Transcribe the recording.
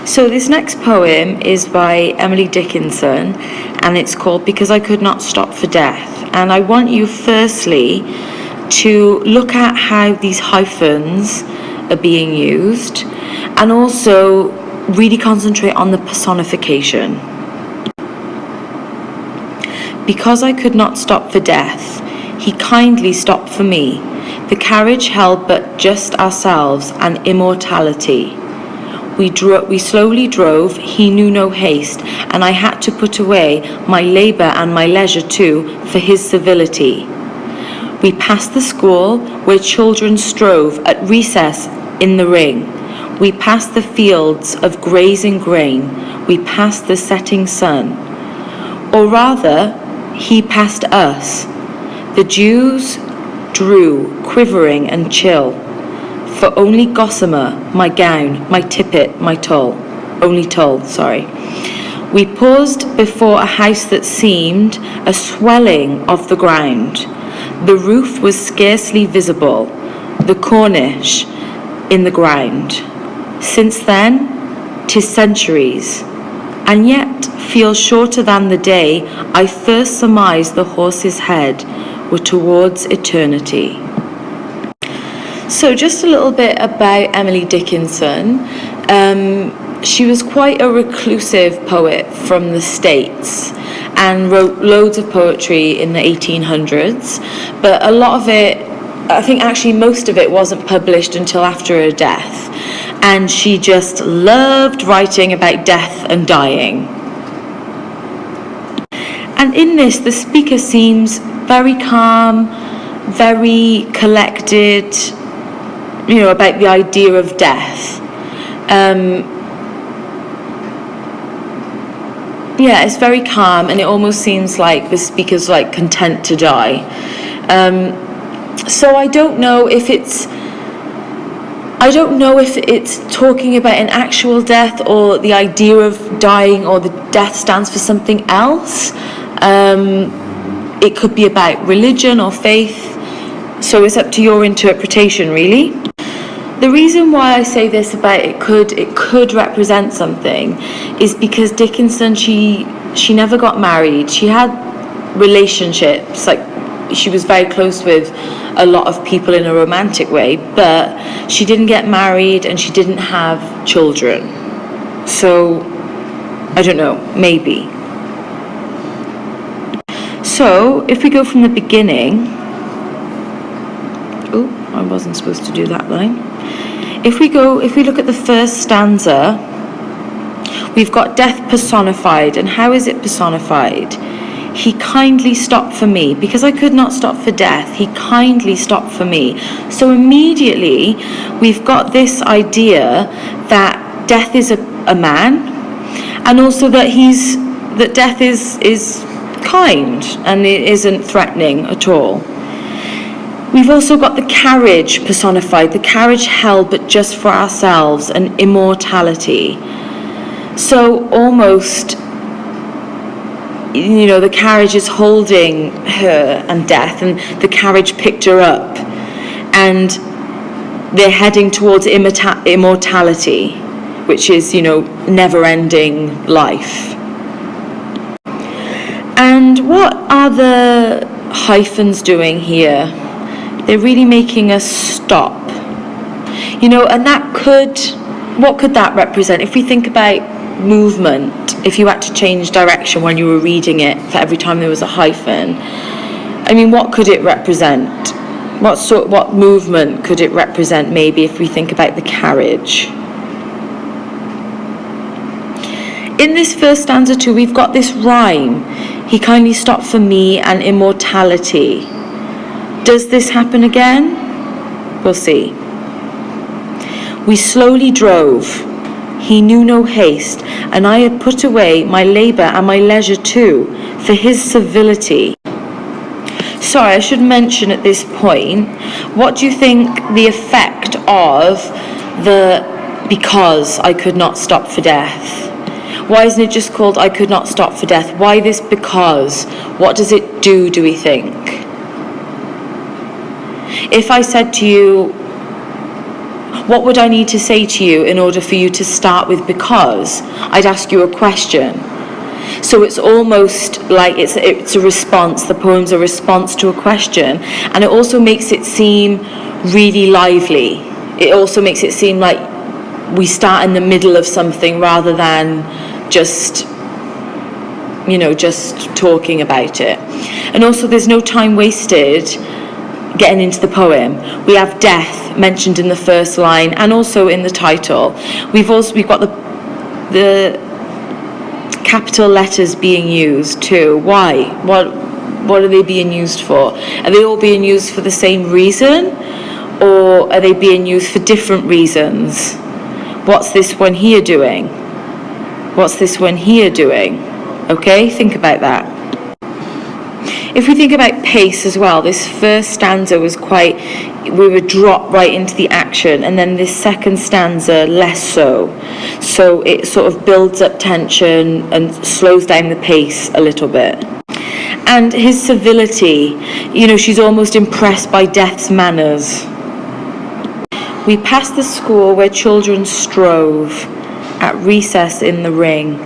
So this next poem is by Emily Dickinson, and it's called Because I Could Not Stop for Death. And I want you firstly to look at how these hyphens are being used, and also really concentrate on the personification. Because I could not stop for death, he kindly stopped for me. The carriage held but just ourselves and immortality. We slowly drove, he knew no haste, and I had to put away my labour and my leisure too for his civility. We passed the school where children strove at recess in the ring. We passed the fields of grazing grain. We passed the setting sun. Or rather, he passed us. The dews drew, quivering and chill. For only gossamer, my gown, my tippet, my tulle. Only tulle, sorry. We paused before a house that seemed a swelling of the ground. The roof was scarcely visible, the cornice in the ground. Since then, 'tis centuries, and yet feels shorter than the day I first surmised the horse's head were towards eternity. So just a little bit about Emily Dickinson. She was quite a reclusive poet from the States and wrote loads of poetry in the 1800s, but a lot of it, I think actually most of it wasn't published until after her death, and she just loved writing about death and dying. And in this, the speaker seems very calm, very collected, about the idea of death. It's very calm, and it almost seems like the speaker's like content to die. So I don't know if it's talking about an actual death or the idea of dying, or the death stands for something else. It could be about religion or faith. So it's up to your interpretation, really. The reason why I say this about it could represent something is because Dickinson, she never got married. She had relationships, like she was very close with a lot of people in a romantic way, but she didn't get married and she didn't have children. So, I don't know, maybe. So, if we go from the beginning, I wasn't supposed to do that line. If we look at the first stanza, we've got death personified. And how is it personified? He kindly stopped for me. Because I could not stop for death, he kindly stopped for me. So immediately, we've got this idea that death is a man, and also that death is kind, and it isn't threatening at all. We've also got the carriage personified, the carriage held but just for ourselves, and immortality. So almost, the carriage is holding her and death, and the carriage picked her up, and they're heading towards immortality, which is, never-ending life. And what are the hyphens doing here? They're really making us stop. And what could that represent? If we think about movement, if you had to change direction when you were reading it for every time there was a hyphen, what could it represent? What movement could it represent, maybe, if we think about the carriage? In this first stanza too, we've got this rhyme. He kindly stopped for me and immortality. Does this happen again? We'll see. We slowly drove. He knew no haste, and I had put away my labour and my leisure too, for his civility. Sorry, I should mention at this point, what do you think the effect of the because I could not stop for death? Why isn't it just called I could not stop for death? Why this because? What does it do we think? If I said to you, What would I need to say to you in order for you to start with because? I'd ask you a question. So it's almost like it's a response. The poem's a response to a question, and it also makes it seem really lively. It also makes it seem like we start in the middle of something rather than just talking about it. And also there's no time wasted getting into the poem. We have death mentioned in the first line and also in the title. We've got the capital letters being used too. Why? What are they being used for? Are they all being used for the same reason, or are they being used for different reasons? What's this one here doing? What's this one here doing? Okay, think about that. If we think about pace as well, this first stanza we would drop right into the action, and then this second stanza less so. So it sort of builds up tension and slows down the pace a little bit. And his civility, she's almost impressed by Death's manners. We passed the school where children strove at recess in the ring.